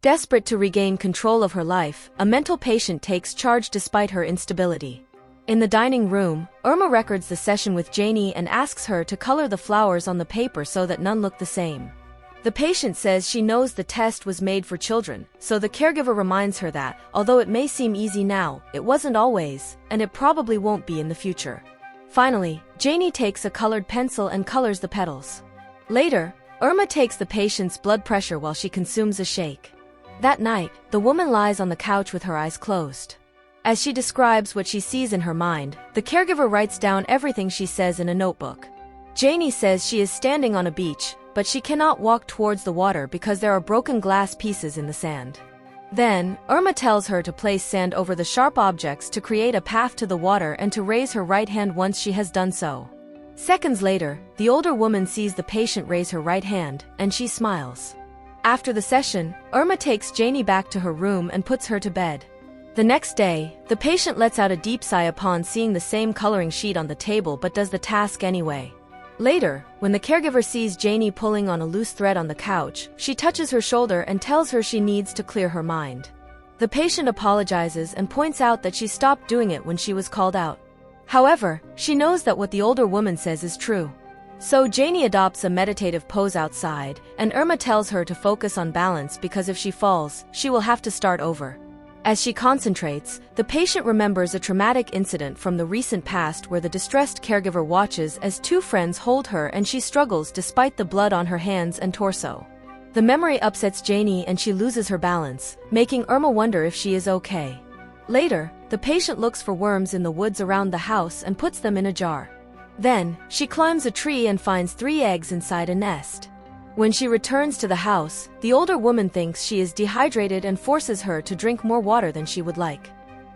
Desperate to regain control of her life, a mental patient takes charge despite her instability. In the dining room, Irma records the session with Janie and asks her to color the flowers on the paper so that none look the same. The patient says she knows the test was made for children, so the caregiver reminds her that, although it may seem easy now, it wasn't always, and it probably won't be in the future. Finally, Janie takes a colored pencil and colors the petals. Later, Irma takes the patient's blood pressure while she consumes a shake. That night, the woman lies on the couch with her eyes closed. As she describes what she sees in her mind, the caregiver writes down everything she says in a notebook. Janie says she is standing on a beach, but she cannot walk towards the water because there are broken glass pieces in the sand. Then, Irma tells her to place sand over the sharp objects to create a path to the water and to raise her right hand once she has done so. Seconds later, the older woman sees the patient raise her right hand, and she smiles. After the session, Irma takes Janie back to her room and puts her to bed. The next day, the patient lets out a deep sigh upon seeing the same coloring sheet on the table but does the task anyway. Later, when the caregiver sees Janie pulling on a loose thread on the couch, she touches her shoulder and tells her she needs to clear her mind. The patient apologizes and points out that she stopped doing it when she was called out. However, she knows that what the older woman says is true. So Janie adopts a meditative pose outside, and Irma tells her to focus on balance because if she falls, she will have to start over. As she concentrates, the patient remembers a traumatic incident from the recent past where the distressed caregiver watches as two friends hold her and she struggles despite the blood on her hands and torso. The memory upsets Janie and she loses her balance, making Irma wonder if she is okay. Later, the patient looks for worms in the woods around the house and puts them in a jar. Then, she climbs a tree and finds 3 eggs inside a nest. When she returns to the house, the older woman thinks she is dehydrated and forces her to drink more water than she would like.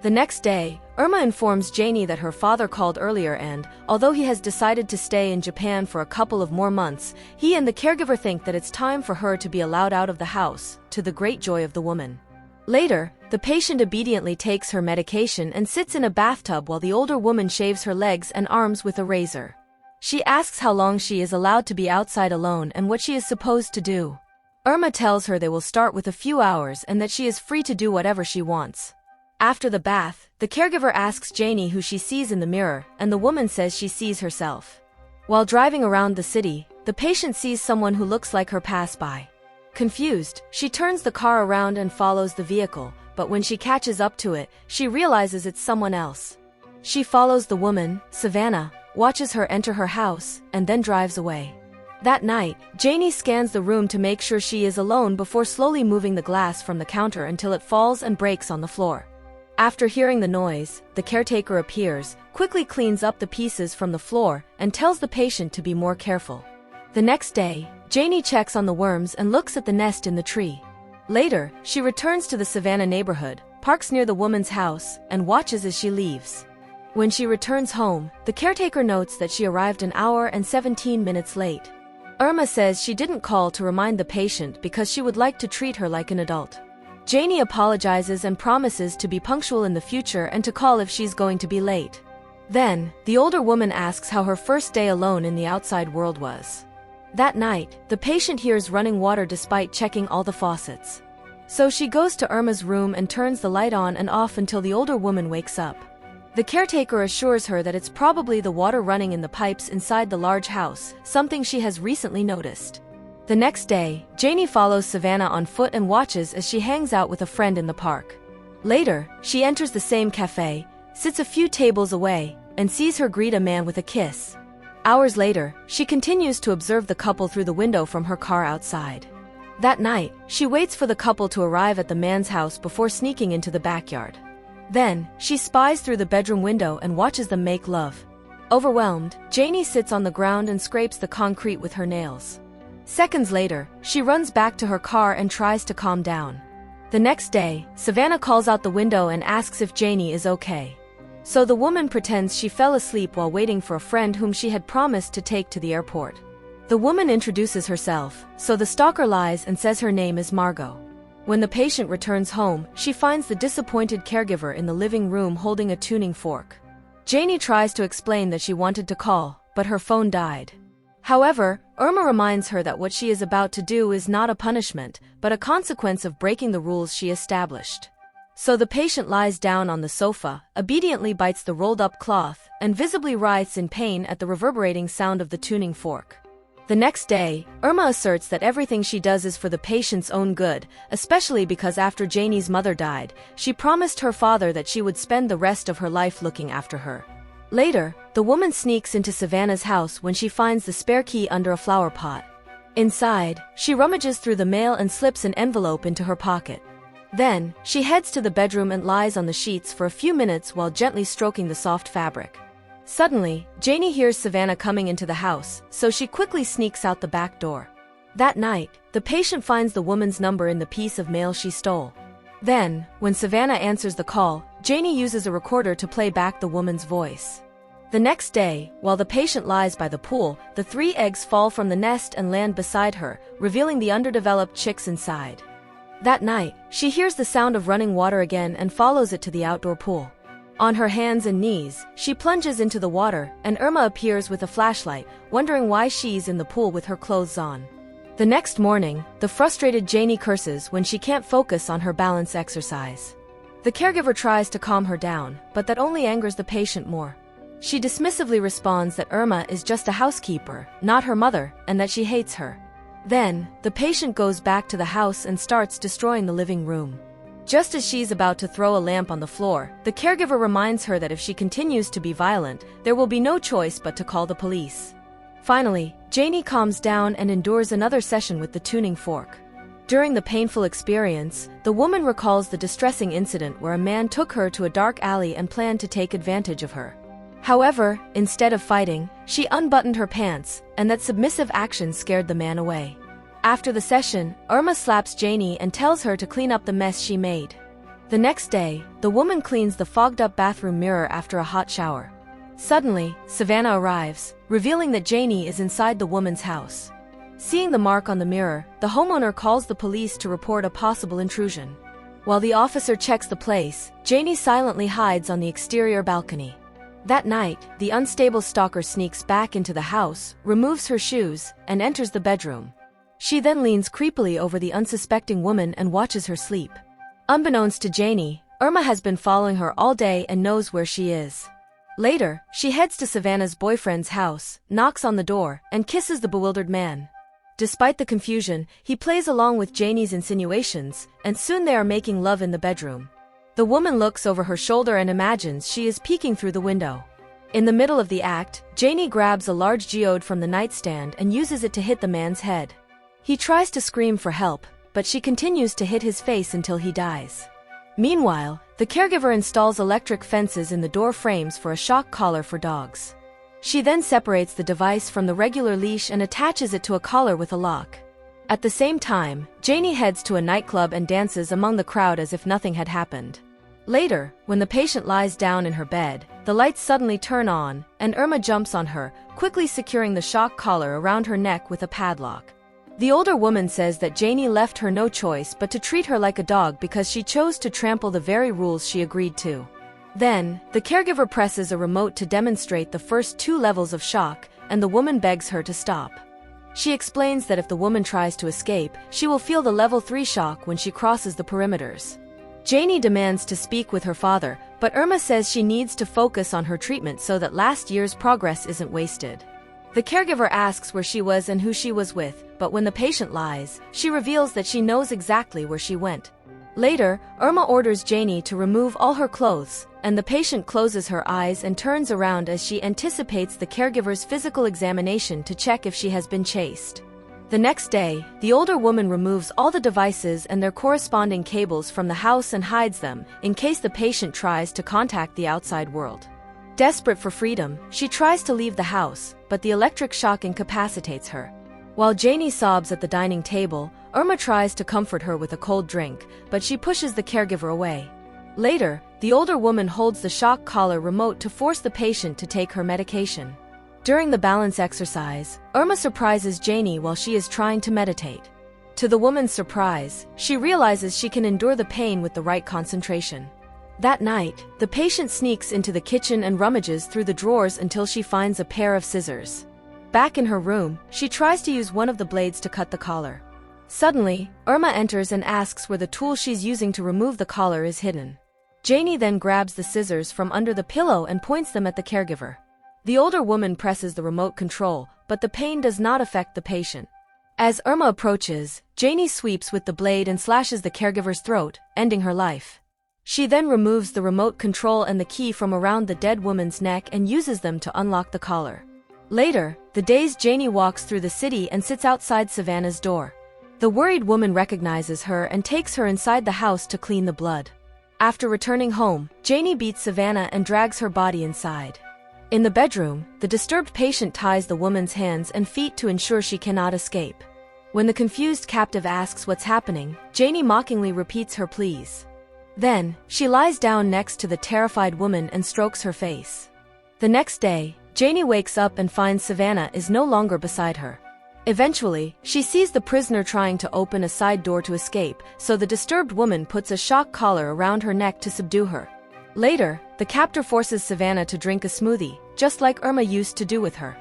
The next day, Irma informs Janie that her father called earlier and, although he has decided to stay in Japan for a couple of more months, he and the caregiver think that it's time for her to be allowed out of the house, to the great joy of the woman. Later, the patient obediently takes her medication and sits in a bathtub while the older woman shaves her legs and arms with a razor. She asks how long she is allowed to be outside alone and what she is supposed to do. Irma tells her they will start with a few hours and that she is free to do whatever she wants. After the bath, the caregiver asks Janie who she sees in the mirror, and the woman says she sees herself. While driving around the city, the patient sees someone who looks like her pass by. Confused, she turns the car around and follows the vehicle, but when she catches up to it, she realizes it's someone else. She follows the woman, Savannah, watches her enter her house, and then drives away. That night, Janie scans the room to make sure she is alone before slowly moving the glass from the counter until it falls and breaks on the floor. After hearing the noise, the caretaker appears, quickly cleans up the pieces from the floor, and tells the patient to be more careful. The next day, Janie checks on the worms and looks at the nest in the tree. Later, she returns to the Savannah neighborhood, parks near the woman's house, and watches as she leaves. When she returns home, the caretaker notes that she arrived an hour and 17 minutes late. Irma says she didn't call to remind the patient because she would like to treat her like an adult. Janie apologizes and promises to be punctual in the future and to call if she's going to be late. Then, the older woman asks how her first day alone in the outside world was. That night, the patient hears running water despite checking all the faucets. So she goes to Irma's room and turns the light on and off until the older woman wakes up. The caretaker assures her that it's probably the water running in the pipes inside the large house, something she has recently noticed. The next day, Janie follows Savannah on foot and watches as she hangs out with a friend in the park. Later, she enters the same cafe, sits a few tables away, and sees her greet a man with a kiss. Hours later, she continues to observe the couple through the window from her car outside. That night, she waits for the couple to arrive at the man's house before sneaking into the backyard. Then, she spies through the bedroom window and watches them make love. Overwhelmed, Janie sits on the ground and scrapes the concrete with her nails. Seconds later, she runs back to her car and tries to calm down. The next day, Savannah calls out the window and asks if Janie is okay. So the woman pretends she fell asleep while waiting for a friend whom she had promised to take to the airport. The woman introduces herself, so the stalker lies and says her name is Margot. When the patient returns home, she finds the disappointed caregiver in the living room holding a tuning fork. Janie tries to explain that she wanted to call, but her phone died. However, Irma reminds her that what she is about to do is not a punishment, but a consequence of breaking the rules she established. So the patient lies down on the sofa, obediently bites the rolled-up cloth, and visibly writhes in pain at the reverberating sound of the tuning fork. The next day, Irma asserts that everything she does is for the patient's own good, especially because after Janie's mother died, she promised her father that she would spend the rest of her life looking after her. Later, the woman sneaks into Savannah's house when she finds the spare key under a flower pot. Inside, she rummages through the mail and slips an envelope into her pocket. Then, she heads to the bedroom and lies on the sheets for a few minutes while gently stroking the soft fabric. Suddenly, Janie hears Savannah coming into the house, so she quickly sneaks out the back door. That night, the patient finds the woman's number in the piece of mail she stole. Then, when Savannah answers the call, Janie uses a recorder to play back the woman's voice. The next day, while the patient lies by the pool, the 3 eggs fall from the nest and land beside her, revealing the underdeveloped chicks inside. That night, she hears the sound of running water again and follows it to the outdoor pool. On her hands and knees, she plunges into the water, and Irma appears with a flashlight, wondering why she's in the pool with her clothes on. The next morning, the frustrated Janie curses when she can't focus on her balance exercise. The caregiver tries to calm her down, but that only angers the patient more. She dismissively responds that Irma is just a housekeeper, not her mother, and that she hates her. Then, the patient goes back to the house and starts destroying the living room. Just as she's about to throw a lamp on the floor, the caregiver reminds her that if she continues to be violent, there will be no choice but to call the police. Finally, Janie calms down and endures another session with the tuning fork. During the painful experience, the woman recalls the distressing incident where a man took her to a dark alley and planned to take advantage of her. However, instead of fighting, she unbuttoned her pants, and that submissive action scared the man away. After the session, Irma slaps Janie and tells her to clean up the mess she made. The next day, the woman cleans the fogged-up bathroom mirror after a hot shower. Suddenly, Savannah arrives, revealing that Janie is inside the woman's house. Seeing the mark on the mirror, the homeowner calls the police to report a possible intrusion. While the officer checks the place, Janie silently hides on the exterior balcony. That night, the unstable stalker sneaks back into the house, removes her shoes, and enters the bedroom. She then leans creepily over the unsuspecting woman and watches her sleep. Unbeknownst to Janie, Irma has been following her all day and knows where she is. Later, she heads to Savannah's boyfriend's house, knocks on the door, and kisses the bewildered man. Despite the confusion, he plays along with Janie's insinuations, and soon they are making love in the bedroom. The woman looks over her shoulder and imagines she is peeking through the window. In the middle of the act, Janie grabs a large geode from the nightstand and uses it to hit the man's head. He tries to scream for help, but she continues to hit his face until he dies. Meanwhile, the caregiver installs electric fences in the door frames for a shock collar for dogs. She then separates the device from the regular leash and attaches it to a collar with a lock. At the same time, Janie heads to a nightclub and dances among the crowd as if nothing had happened. Later, when the patient lies down in her bed, the lights suddenly turn on, and Irma jumps on her, quickly securing the shock collar around her neck with a padlock. The older woman says that Janie left her no choice but to treat her like a dog because she chose to trample the very rules she agreed to. Then, the caregiver presses a remote to demonstrate the first 2 levels of shock, and the woman begs her to stop. She explains that if the woman tries to escape, she will feel the level 3 shock when she crosses the perimeters. Janie demands to speak with her father, but Irma says she needs to focus on her treatment so that last year's progress isn't wasted. The caregiver asks where she was and who she was with, but when the patient lies, she reveals that she knows exactly where she went. Later, Irma orders Janie to remove all her clothes, and the patient closes her eyes and turns around as she anticipates the caregiver's physical examination to check if she has been chased. The next day, the older woman removes all the devices and their corresponding cables from the house and hides them, in case the patient tries to contact the outside world. Desperate for freedom, she tries to leave the house, but the electric shock incapacitates her. While Janie sobs at the dining table, Irma tries to comfort her with a cold drink, but she pushes the caregiver away. Later, the older woman holds the shock collar remote to force the patient to take her medication. During the balance exercise, Irma surprises Janie while she is trying to meditate. To the woman's surprise, she realizes she can endure the pain with the right concentration. That night, the patient sneaks into the kitchen and rummages through the drawers until she finds a pair of scissors. Back in her room, she tries to use one of the blades to cut the collar. Suddenly, Irma enters and asks where the tool she's using to remove the collar is hidden. Janie then grabs the scissors from under the pillow and points them at the caregiver. The older woman presses the remote control, but the pain does not affect the patient. As Irma approaches, Janie sweeps with the blade and slashes the caregiver's throat, ending her life. She then removes the remote control and the key from around the dead woman's neck and uses them to unlock the collar. Later, the dazed Janie walks through the city and sits outside Savannah's door. The worried woman recognizes her and takes her inside the house to clean the blood. After returning home, Janie beats Savannah and drags her body inside. In the bedroom, the disturbed patient ties the woman's hands and feet to ensure she cannot escape. When the confused captive asks what's happening, Janie mockingly repeats her pleas. Then, she lies down next to the terrified woman and strokes her face. The next day, Janie wakes up and finds Savannah is no longer beside her. Eventually, she sees the prisoner trying to open a side door to escape, so the disturbed woman puts a shock collar around her neck to subdue her. Later, the captor forces Savannah to drink a smoothie, just like Irma used to do with her.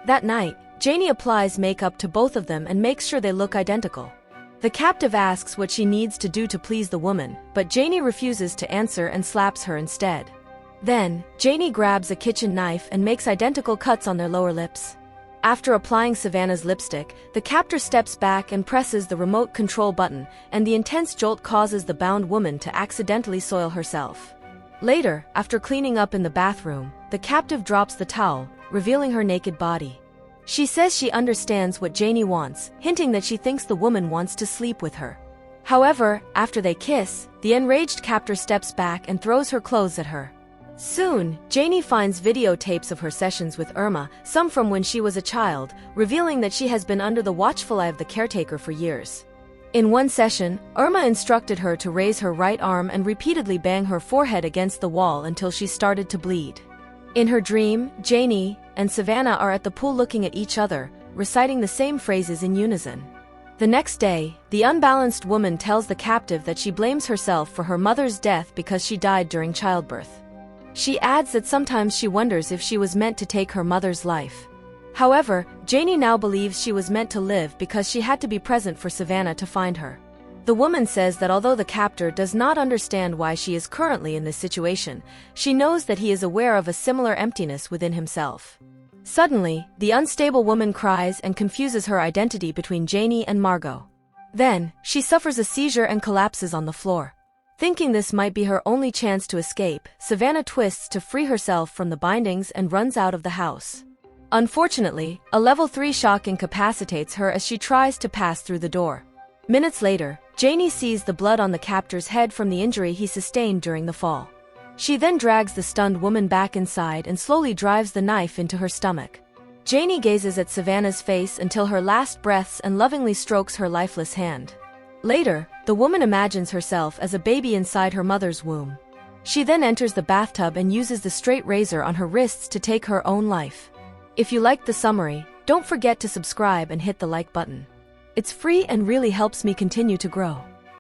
That night, Janie applies makeup to both of them and makes sure they look identical. The captive asks what she needs to do to please the woman, but Janie refuses to answer and slaps her instead. Then, Janie grabs a kitchen knife and makes identical cuts on their lower lips. After applying Savannah's lipstick, the captor steps back and presses the remote control button, and the intense jolt causes the bound woman to accidentally soil herself. Later, after cleaning up in the bathroom, the captive drops the towel, revealing her naked body. She says she understands what Janie wants, hinting that she thinks the woman wants to sleep with her. However, after they kiss, the enraged captor steps back and throws her clothes at her. Soon, Janie finds videotapes of her sessions with Irma, some from when she was a child, revealing that she has been under the watchful eye of the caretaker for years. In one session, Irma instructed her to raise her right arm and repeatedly bang her forehead against the wall until she started to bleed. In her dream, Janie and Savannah are at the pool looking at each other, reciting the same phrases in unison. The next day, the unbalanced woman tells the captive that she blames herself for her mother's death because she died during childbirth. She adds that sometimes she wonders if she was meant to take her mother's life. However, Janie now believes she was meant to live because she had to be present for Savannah to find her. The woman says that although the captor does not understand why she is currently in this situation, she knows that he is aware of a similar emptiness within himself. Suddenly, the unstable woman cries and confuses her identity between Janie and Margot. Then, she suffers a seizure and collapses on the floor. Thinking this might be her only chance to escape, Savannah twists to free herself from the bindings and runs out of the house. Unfortunately, a level 3 shock incapacitates her as she tries to pass through the door. Minutes later, Janie sees the blood on the captor's head from the injury he sustained during the fall. She then drags the stunned woman back inside and slowly drives the knife into her stomach. Janie gazes at Savannah's face until her last breaths and lovingly strokes her lifeless hand. Later, the woman imagines herself as a baby inside her mother's womb. She then enters the bathtub and uses the straight razor on her wrists to take her own life. If you liked the summary, don't forget to subscribe and hit the like button. It's free and really helps me continue to grow.